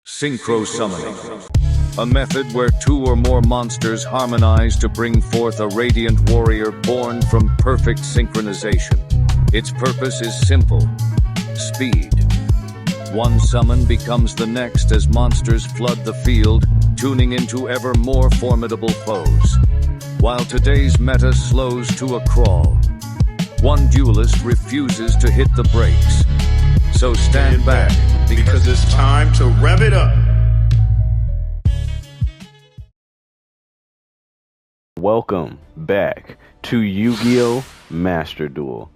Synchro summoning. A method where two or more monsters harmonize to bring forth a radiant warrior born from perfect synchronization. Its purpose is simple: speed. One summon becomes the next as monsters flood the field, tuning into ever more formidable foes. While today's meta slows to a crawl, one duelist refuses to hit the brakes. So stand back, because it's time to rev it up. Welcome back to Yu-Gi-Oh! Master Duel.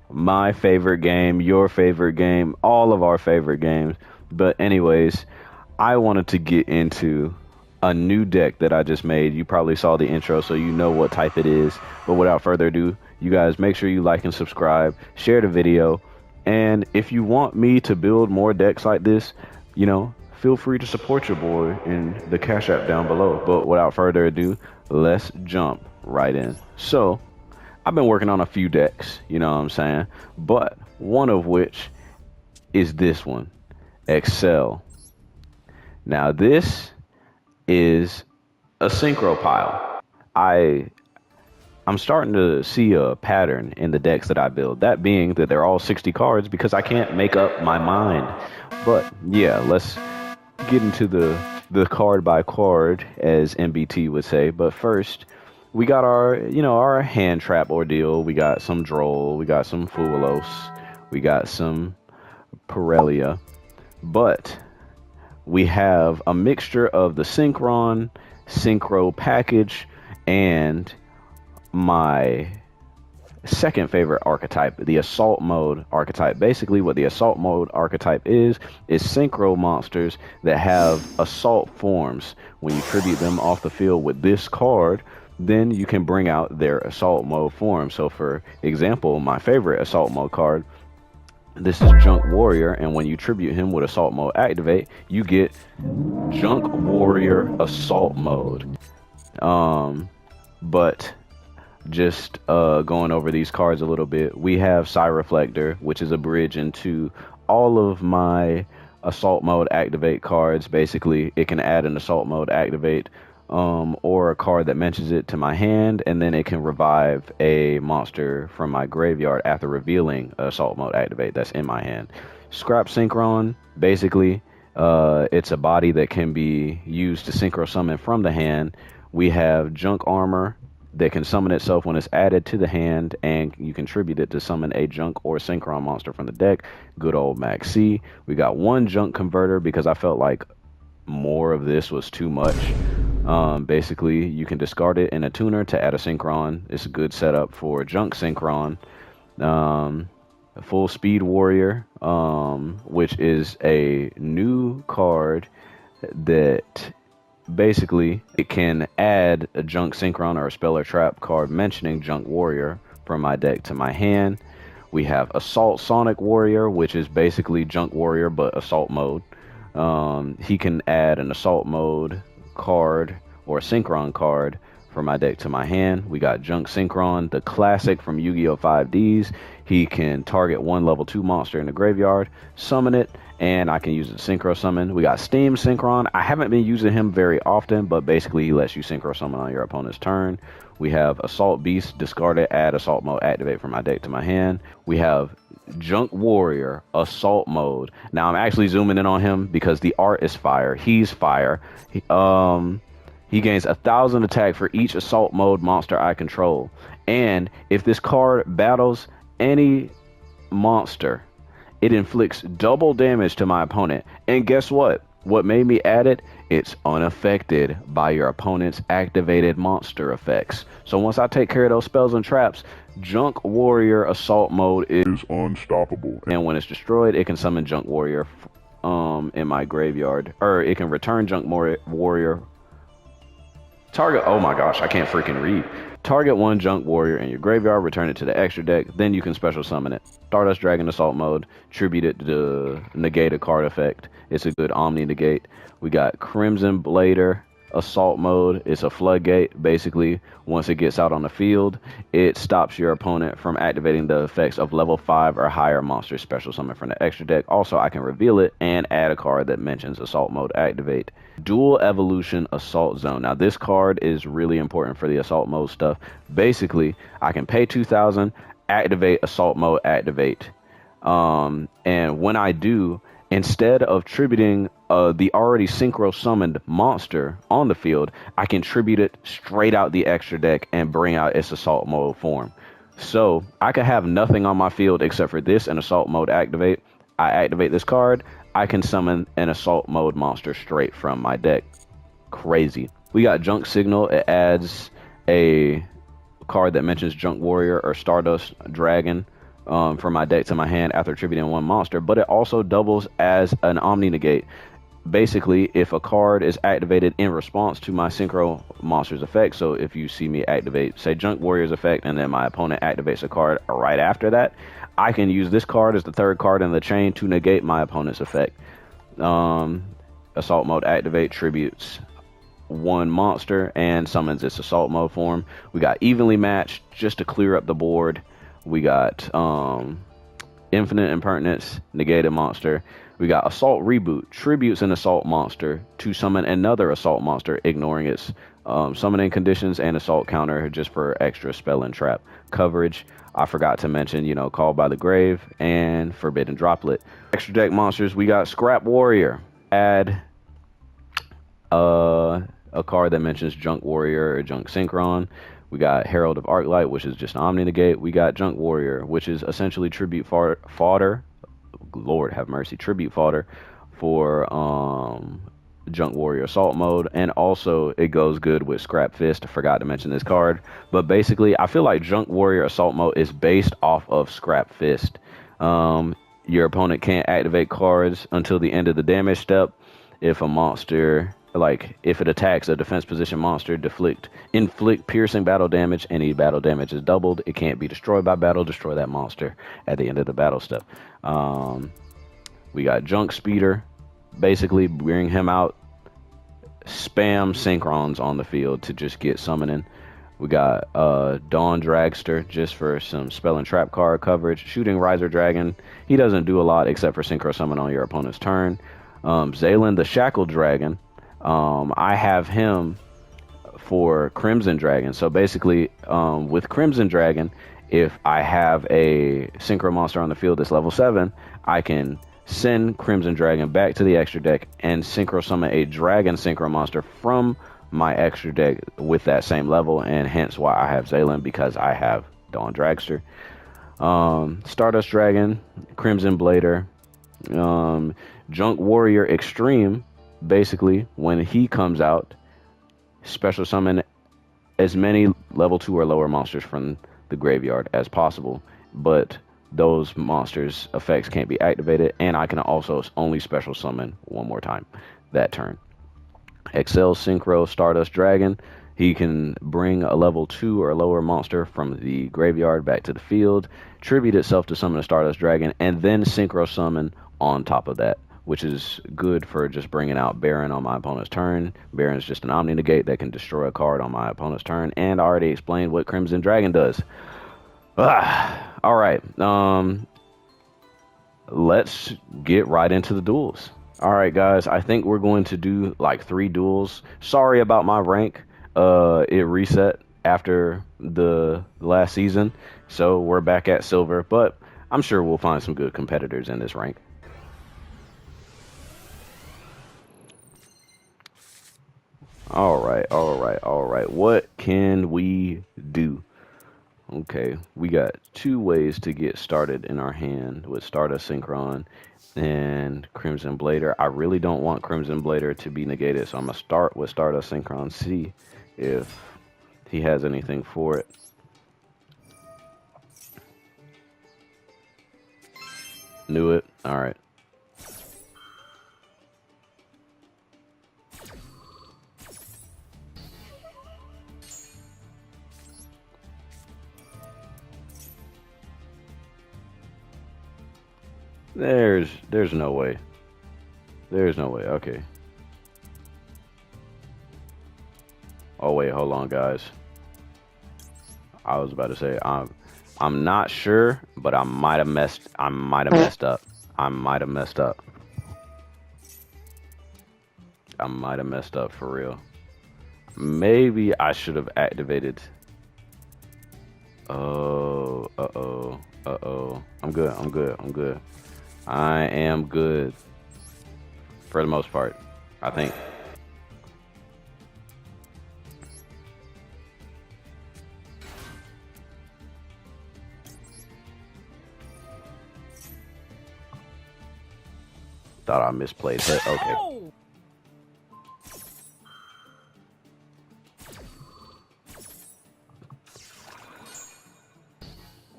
My favorite game, your favorite game, all of our favorite games. But anyways, I wanted to get into a new deck that I just made. You probably saw the intro, so you know what type it is. But without further ado, you guys make sure you like and subscribe, share the video. And if you want me to build more decks like this, feel free to support your boy in the Cash App down below. But without further ado, let's jump right in. So, I've been working on a few decks, you know what I'm saying? But one of which is this one, Accel. Now this is a synchro pile. I'm starting to see a pattern in the decks that I build. That being that they're all 60 cards because I can't make up my mind. But yeah, let's get into the card by card, as MBT would say. But first, we got our hand trap ordeal. We got some Droll, we got some Fuelos, we got some Pirellia. But we have a mixture of the Synchro package and my second favorite archetype, the Assault Mode archetype. Basically, what the Assault Mode archetype is Synchro monsters that have Assault forms. When you tribute them off the field with this card, then you can bring out their Assault Mode form. So for example, my favorite Assault Mode card, this is Junk Warrior, and when you tribute him with Assault Mode activate, you get Junk Warrior Assault Mode. But just going over these cards a little bit, we have Psy Reflector, which is a bridge into all of my Assault Mode activate cards. Basically, it can add an Assault Mode activate or a card that mentions it to my hand, and then it can revive a monster from my graveyard after revealing Assault Mode activate that's in my hand. Scrap Synchron, basically, it's a body that can be used to synchro summon from the hand. We have Junk Armor that can summon itself when it's added to the hand, and you contribute it to summon a Junk or Synchron monster from the deck. Good old Max C. We got one Junk Converter because I felt like more of this was too much. Basically, you can discard it in a tuner to add a Synchron. It's a good setup for Junk Synchron. Full Speed Warrior, which is a new card that basically it can add a Junk Synchron or a Spell or Trap card mentioning Junk Warrior from my deck to my hand. We have Assault Sonic Warrior, which is basically Junk Warrior but Assault Mode. He can add an Assault Mode card or a Synchron card from my deck to my hand. We got Junk Synchron, the classic from Yu-Gi-Oh! 5Ds. He can target one level 2 monster in the graveyard, summon it, and I can use it to synchro summon. We got Steam Synchron. I haven't been using him very often, but basically he lets you synchro summon on your opponent's turn. We have Assault Beast, discard it, add Assault Mode activate from my deck to my hand. We have Junk Warrior Assault Mode. Now I'm actually zooming in on him because the art is fire. He's fire. He gains 1,000 attack for each Assault Mode monster I control. And if this card battles any monster, it inflicts double damage to my opponent. And guess what? What made me add it? It's unaffected by your opponent's activated monster effects. So once I take care of those spells and traps, Junk Warrior Assault Mode is unstoppable. And when it's destroyed, it can summon Junk Warrior in my graveyard. Or it can return Junk Warrior. Target, oh my gosh, I can't freaking read. Target one Junk Warrior in your graveyard, return it to the extra deck, then you can special summon it. Stardust Dragon Assault Mode, tribute it to negate a card effect. It's a good Omni negate. We got Crimson Blader Assault mode, it's a floodgate. Basically, once it gets out on the field, it stops your opponent from activating the effects of level 5 or higher monsters special summon from the extra deck. Also, I can reveal it and add a card that mentions assault mode activate. Dual evolution assault zone. Now this card is really important for the assault mode stuff. Basically, I can pay 2,000, activate assault mode activate. And when I do, instead of tributing the already synchro summoned monster on the field, I can tribute it straight out the extra deck and bring out its assault mode form. So I could have nothing on my field except for this and assault mode activate. I activate this card, I can summon an assault mode monster straight from my deck. Crazy. We got Junk Signal. It adds a card that mentions Junk Warrior or Stardust Dragon from my deck to my hand after attributing one monster, but it also doubles as an Omni Negate. Basically, if a card is activated in response to my Synchro monster's effect, so if you see me activate, say, Junk Warrior's effect, and then my opponent activates a card right after that, I can use this card as the third card in the chain to negate my opponent's effect. Assault mode activate tributes one monster and summons its assault mode form. We got Evenly Matched just to clear up the board. We got Infinite Impertinence, negate a monster. We got Assault Reboot, tributes an assault monster to summon another assault monster, ignoring its summoning conditions and assault counter just for extra spell and trap coverage. I forgot to mention, Called by the Grave and Forbidden Droplet. Extra deck monsters, we got Scrap Warrior. Add a card that mentions Junk Warrior or Junk Synchron. We got Herald of Arclight, which is just an Omni Negate. We got Junk Warrior, which is essentially tribute fodder. Lord have mercy, tribute fodder for Junk Warrior Assault mode, and also it goes good with Scrap Fist. I forgot to mention this card, but basically I feel like Junk Warrior Assault mode is based off of Scrap Fist. Your opponent can't activate cards until the end of the damage step. If a monster, if it attacks a defense position monster, inflict piercing battle damage. Any battle damage is doubled. It can't be destroyed by battle. Destroy that monster at the end of the battle step. We got Junk Speeder. Basically, bring him out. Spam Synchrons on the field to just get summoning. We got Dawn Dragster just for some spell and trap card coverage. Shooting Riser Dragon. He doesn't do a lot except for Synchro Summon on your opponent's turn. Zaylan the Shackled Dragon. I have him for Crimson Dragon. So basically, with Crimson Dragon, if I have a Synchro monster on the field that's level 7, I can send Crimson Dragon back to the extra deck and Synchro Summon a Dragon Synchro monster from my extra deck with that same level, and hence why I have Zaylan, because I have Dawn Dragster. Stardust Dragon, Crimson Blader, Junk Warrior Extreme. Basically, when he comes out, special summon as many level 2 or lower monsters from the graveyard as possible, but those monsters' effects can't be activated, and I can also only special summon one more time that turn. Accel Synchro Stardust Dragon. He can bring a level 2 or lower monster from the graveyard back to the field, tribute itself to summon a Stardust Dragon, and then Synchro Summon on top of that, which is good for just bringing out Baron on my opponent's turn. Baron's just an Omni Negate that can destroy a card on my opponent's turn, and I already explained what Crimson Dragon does. Alright, let's get right into the duels. Alright guys, I think we're going to do like 3 duels. Sorry about my rank. It reset after the last season, so we're back at silver, but I'm sure we'll find some good competitors in this rank. Alright. What can we do? Okay, we got 2 ways to get started in our hand with Stardust Synchron and Crimson Blader. I really don't want Crimson Blader to be negated, so I'm going to start with Stardust Synchron, see if he has anything for it. Knew it. Alright. There's no way. There's no way. Okay. Oh wait, hold on, guys. I was about to say I'm not sure, but I might have messed up. I might have messed up. I might have messed up for real. Maybe I should have activated. Oh, uh-oh. Uh-oh. I'm good. I'm good. I'm good. I am good. For the most part, I think. Thought I misplayed it. Okay.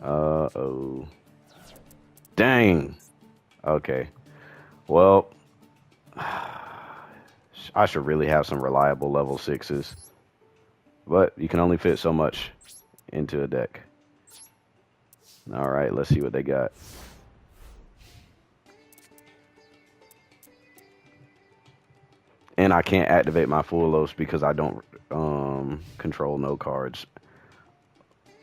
Uh-oh. Dang. Okay. Well, I should really have some reliable level 6s. But you can only fit so much into a deck. Alright, let's see what they got. And I can't activate my full Los because I don't control no cards.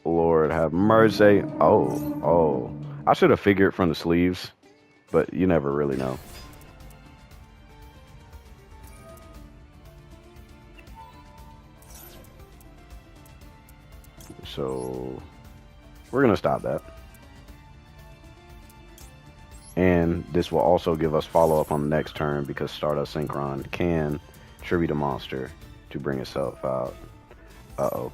Lord have mercy. Oh. I should have figured from the sleeves, but you never really know. So we're going to stop that. And this will also give us follow-up on the next turn because Stardust Synchron can tribute a monster to bring itself out. Uh-oh.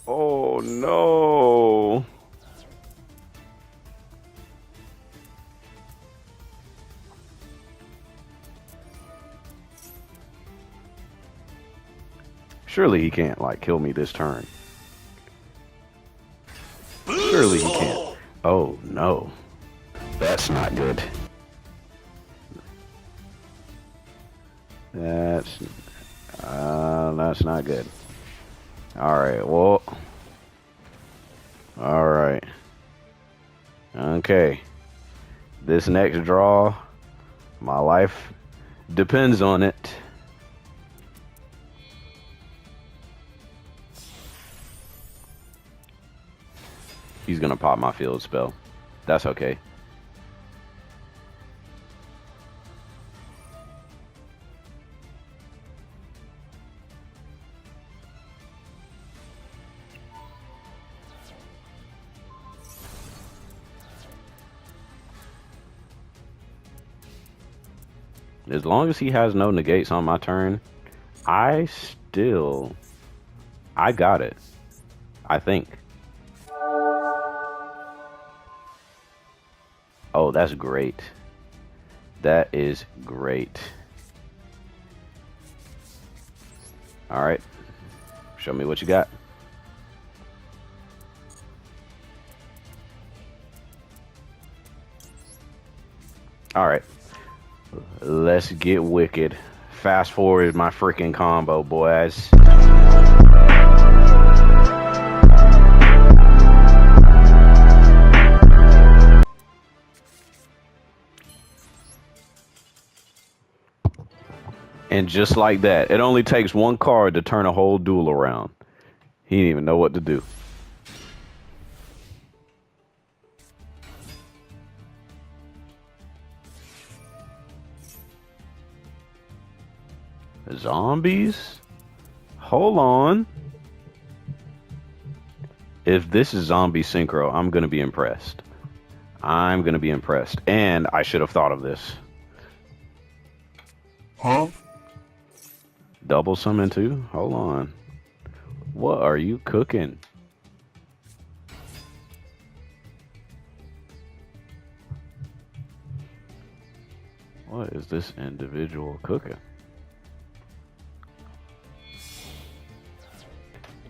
Oh, no. Surely he can't, like, kill me this turn. Surely he can't. Oh, no. That's not good. That's not good. Alright, well. Alright. Okay. This next draw, my life depends on it. He's gonna pop my field spell. That's okay. As long as he has no negates on my turn, I got it. I think. Oh, that's great. That is great. All right. Show me what you got. All right. Let's get wicked. Fast forward my freaking combo, boys. And just like that, it only takes one card to turn a whole duel around. He didn't even know what to do. Zombies? Hold on. If this is Zombie Synchro, I'm going to be impressed. I'm going to be impressed. And I should have thought of this. Huh? Double summon too? Hold on. What are you cooking? What is this individual cooking?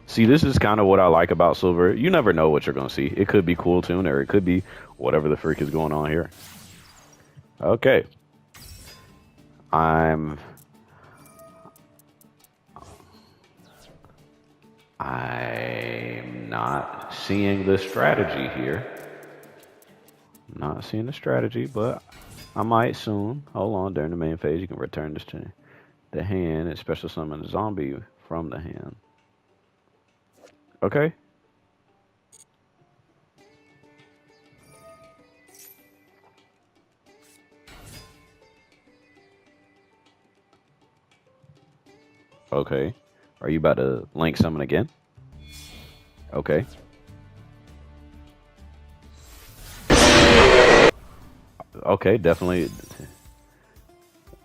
See, this is kind of what I like about Silver. You never know what you're going to see. It could be Cool Tune or it could be whatever the freak is going on here. Okay. I'm not seeing the strategy here. Not seeing the strategy, but I might soon. Hold on. During the main phase, you can return this to the hand and special summon a zombie from the hand. Okay. Okay. Are you about to link summon again? Okay. Okay, definitely.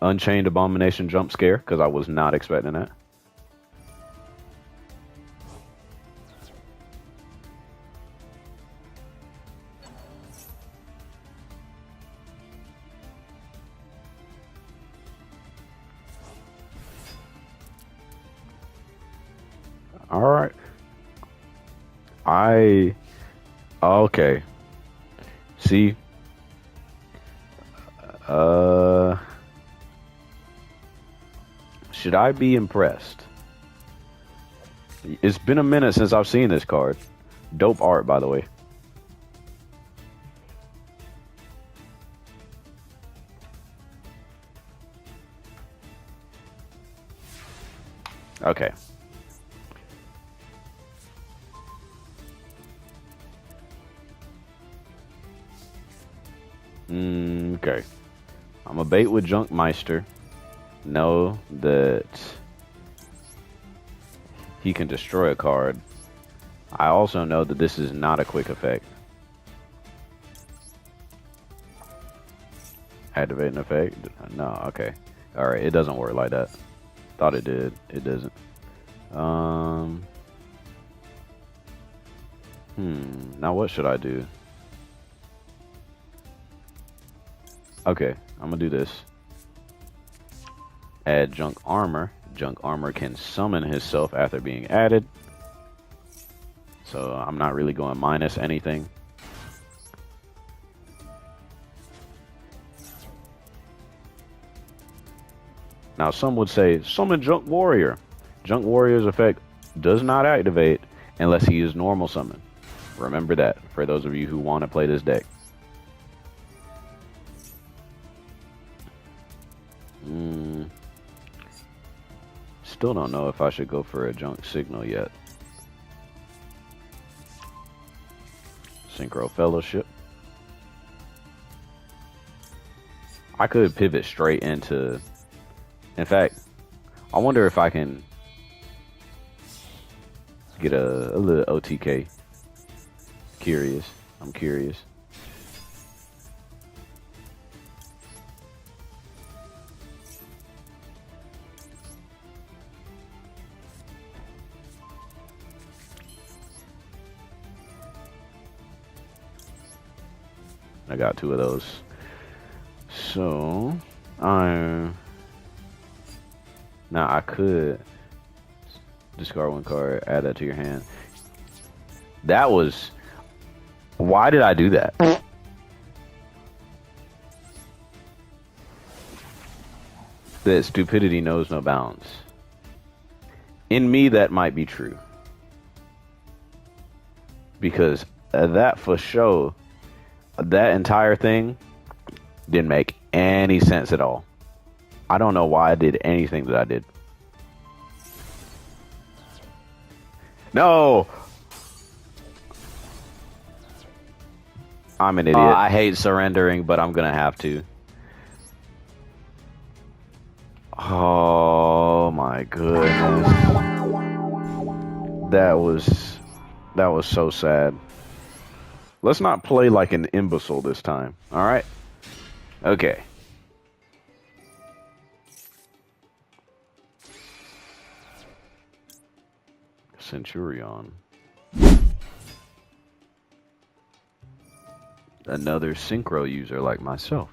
Unchained Abomination jump scare, because I was not expecting that. Alright. Okay. See? Should I be impressed? It's been a minute since I've seen this card. Dope art, by the way. Okay. Okay. I'm a bait with Junkmeister. Know that he can destroy a card. I also know that this is not a quick effect. Activate an effect? No, okay. Alright, it doesn't work like that. Thought it did. It doesn't. Now what should I do? Okay, I'm gonna do this. Add Junk Armor. Junk Armor can summon himself after being added. So I'm not really going minus anything. Now some would say, summon Junk Warrior. Junk Warrior's effect does not activate unless he is normal summon. Remember that for those of you who want to play this deck. Still don't know if I should go for a Junk Signal yet. Synchro Fellowship. I could pivot straight into... In fact, I wonder if I can get a little OTK. Curious. I'm curious. I got 2 of those. So, now I could discard 1 card, add that to your hand. That was... Why did I do that? That stupidity knows no bounds. In me, that might be true. Because that for sure... That entire thing didn't make any sense at all. I don't know why I did anything that I did. No! I'm an idiot. I hate surrendering, but I'm gonna have to. Oh my goodness. That was so sad. Let's not play like an imbecile this time, alright? Okay. Centurion. Another Synchro user like myself.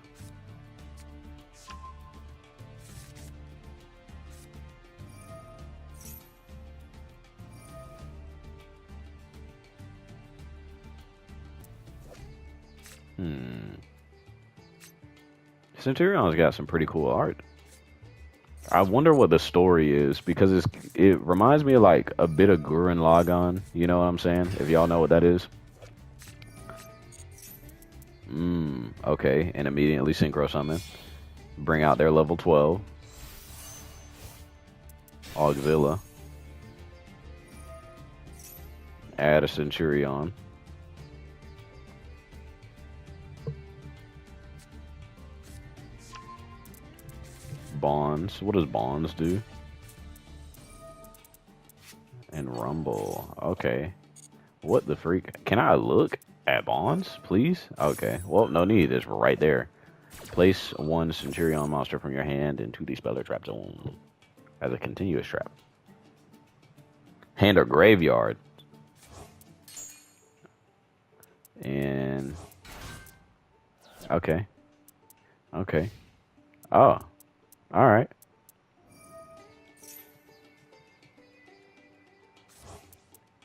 Centurion's got some pretty cool art. I wonder what the story is, because it reminds me of like a bit of Gurren Lagann. You know what I'm saying? If y'all know what that is. Okay, and immediately Synchro Summon. Bring out their level 12. Auxilla. Add a Centurion. Bonds. What does Bonds do? And Rumble. Okay. What the freak? Can I look at Bonds, please? Okay. Well, no need. It's right there. Place one Centurion monster from your hand into the Speller Trap Zone as a continuous trap. Hand or graveyard. And... Okay. Okay. Oh. Alright.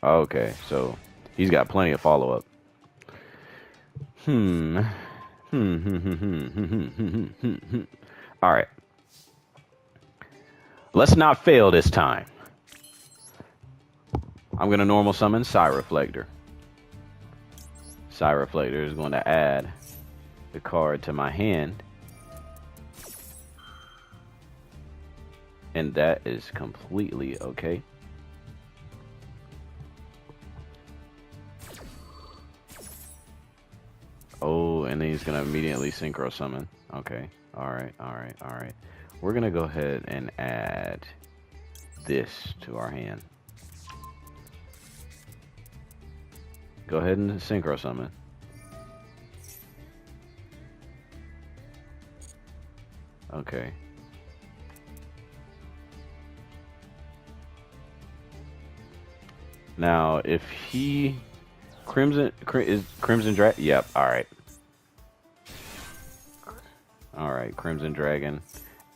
Okay, so he's got plenty of follow-up. Alright. Let's not fail this time. I'm going to normal summon Reflector. Reflector is going to add the card to my hand. And that is completely okay. Oh, and then he's going to immediately Synchro Summon. Okay. Alright, alright, alright. We're going to go ahead and add this to our hand. Go ahead and Synchro Summon. Okay. Now, if he Crimson Dragon. Yep. All right. All right. Crimson Dragon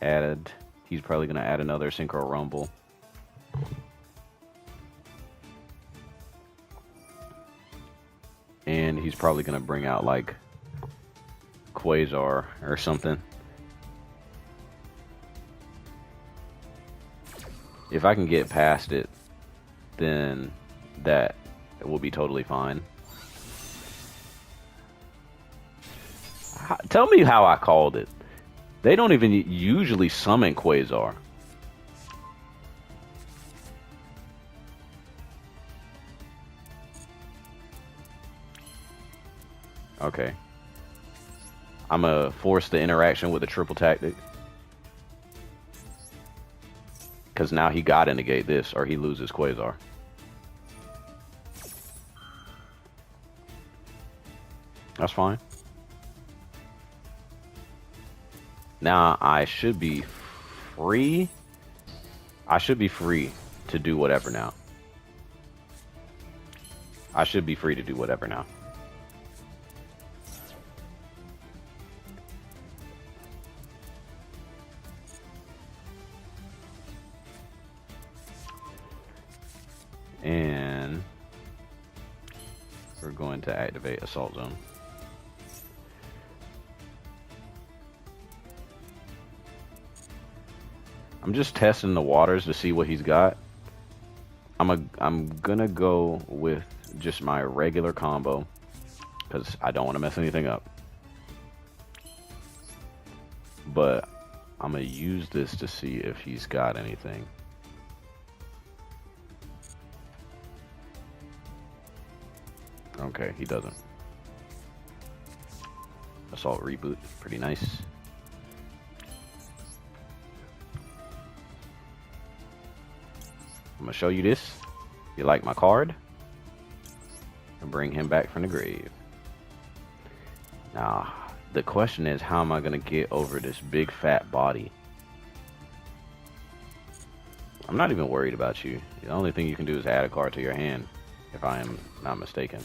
added. He's probably gonna add another Synchro Rumble. And he's probably gonna bring out like Quasar or something. If I can get past it, then that will be totally fine. Tell me how I called it. They don't even usually summon Quasar. Okay. I'm gonna force the interaction with a triple tactic. Because now he gotta negate this or he loses Quasar. That's fine. Now I should be free. I should be free to do whatever now. I should be free to do whatever now. And we're going to activate Assault Zone. I'm just testing the waters to see what he's got. I'm gonna go with just my regular combo because I don't want to mess anything up. But I'm gonna use this to see if he's got anything. Okay, he doesn't. Assault Reboot, pretty nice. I'm gonna show you this. You like my card? And bring him back from the grave. Now, the question is, how am I gonna get over this big fat body? I'm not even worried about you. The only thing you can do is add a card to your hand, if I am not mistaken.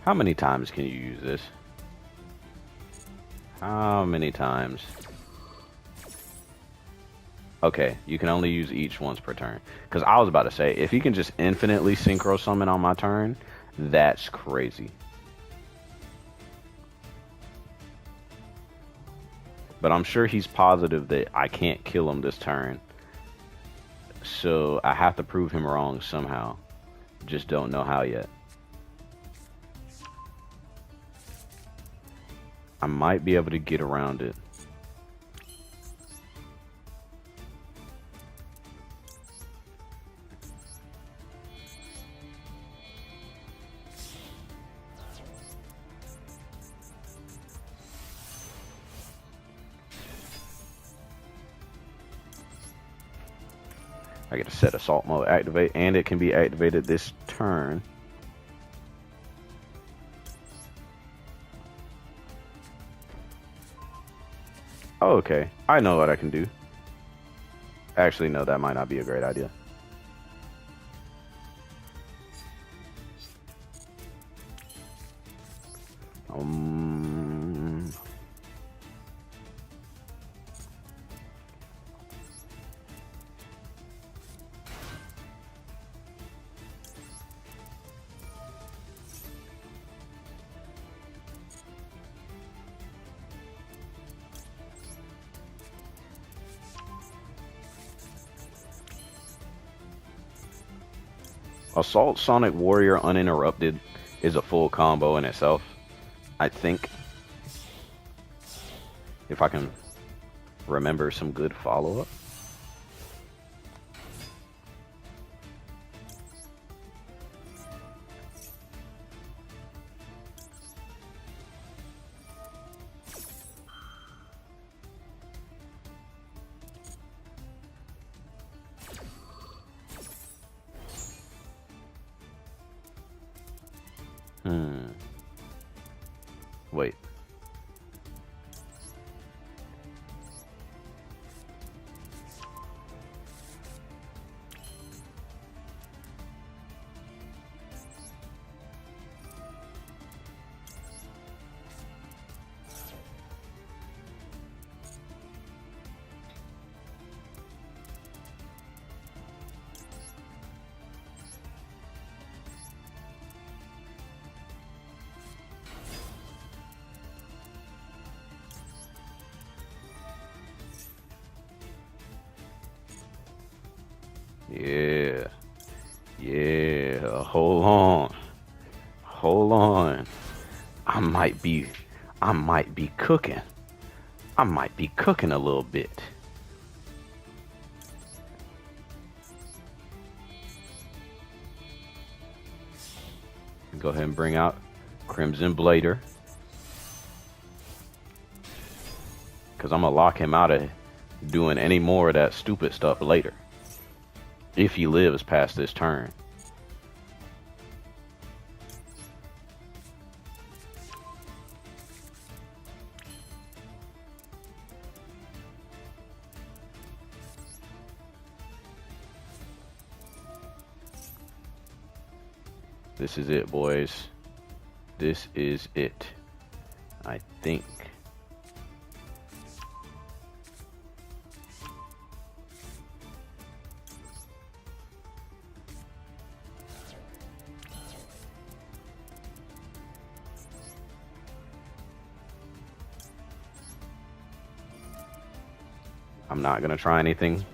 How many times can you use this? How many times? Okay, you can only use each once per turn. Because I was about to say, if he can just infinitely synchro summon on my turn, that's crazy. But I'm sure he's positive that I can't kill him this turn. So I have to prove him wrong somehow. Just don't know how yet. I might be able to get around it. I get to set assault mode activate, and it can be activated this turn. Oh, okay. I know what I can do. Actually, no, that might not be a great idea. Assault Sonic Warrior Uninterrupted is a full combo in itself, I think. If I can remember some good follow-up. Wait. Yeah, hold on. I might be cooking. I might be cooking a little bit. Go ahead and bring out Crimson Blader. Because I'm going to lock him out of doing any more of that stupid stuff later. If he lives past this turn. This is it, boys. This is it. I think. I'm not gonna try anything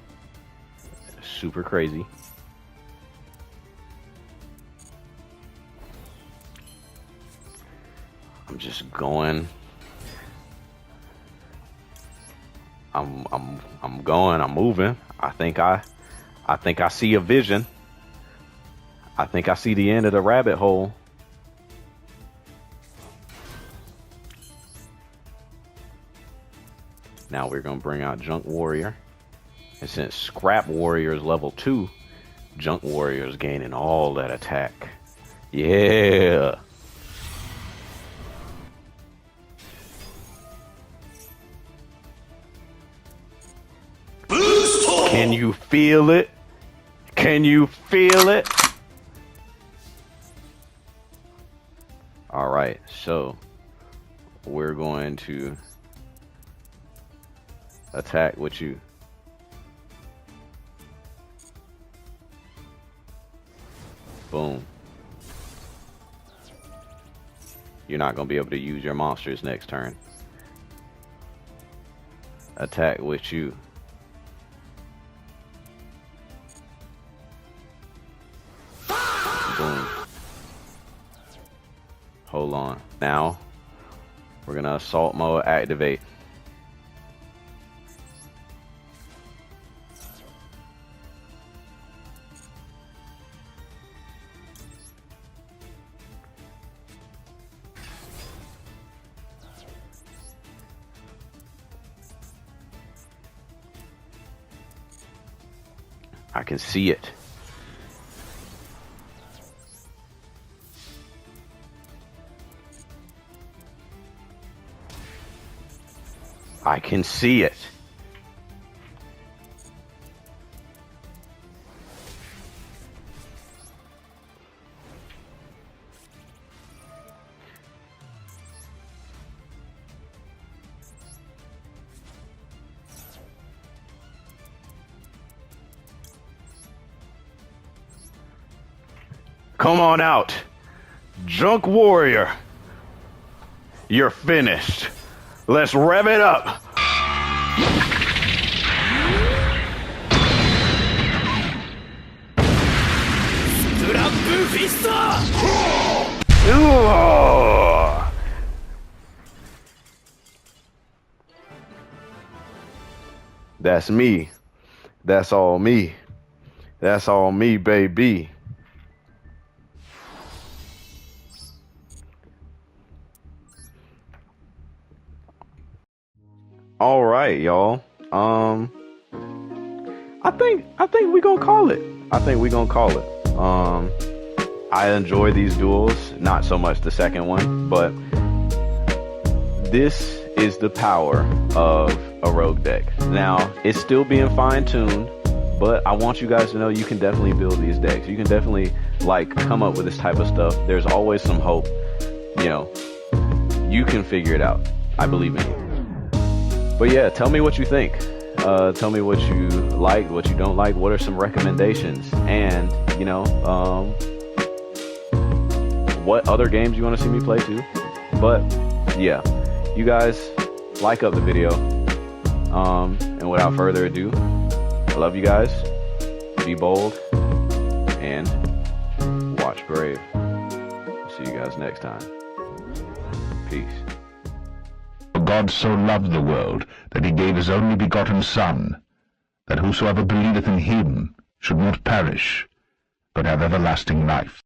super crazy. I'm just going. I'm going. I'm moving. I think I see a vision. I think I see the end of the rabbit hole. Now we're going to bring out Junk Warrior. And since Scrap Warrior is level 2, Junk Warrior is gaining all that attack. Yeah. Can you feel it? Can you feel it? All right, so we're going to attack with you. Boom. You're not going to be able to use your monsters next turn. Attack with you. Boom. Hold on. Now, we're going to assault mode activate. I can see it. I can see it. Come on out, Junk Warrior. You're finished. Let's rev it up. That's me. That's all me. That's all me, baby. All right, y'all. I think we gonna call it. I enjoy these duels, not so much the second one, but this is the power of a rogue deck. Now, it's still being fine-tuned, but I want you guys to know you can definitely build these decks. You can definitely come up with this type of stuff. There's always some hope. You know, you can figure it out. I believe in you. But yeah, tell me what you think. Tell me what you like, what you don't like. What are some recommendations? And, what other games you want to see me play too. But yeah, you guys like up the video. And without further ado, I love you guys. Be bold and watch brave. See you guys next time. Peace. God so loved the world that he gave his only begotten Son, that whosoever believeth in him should not perish, but have everlasting life.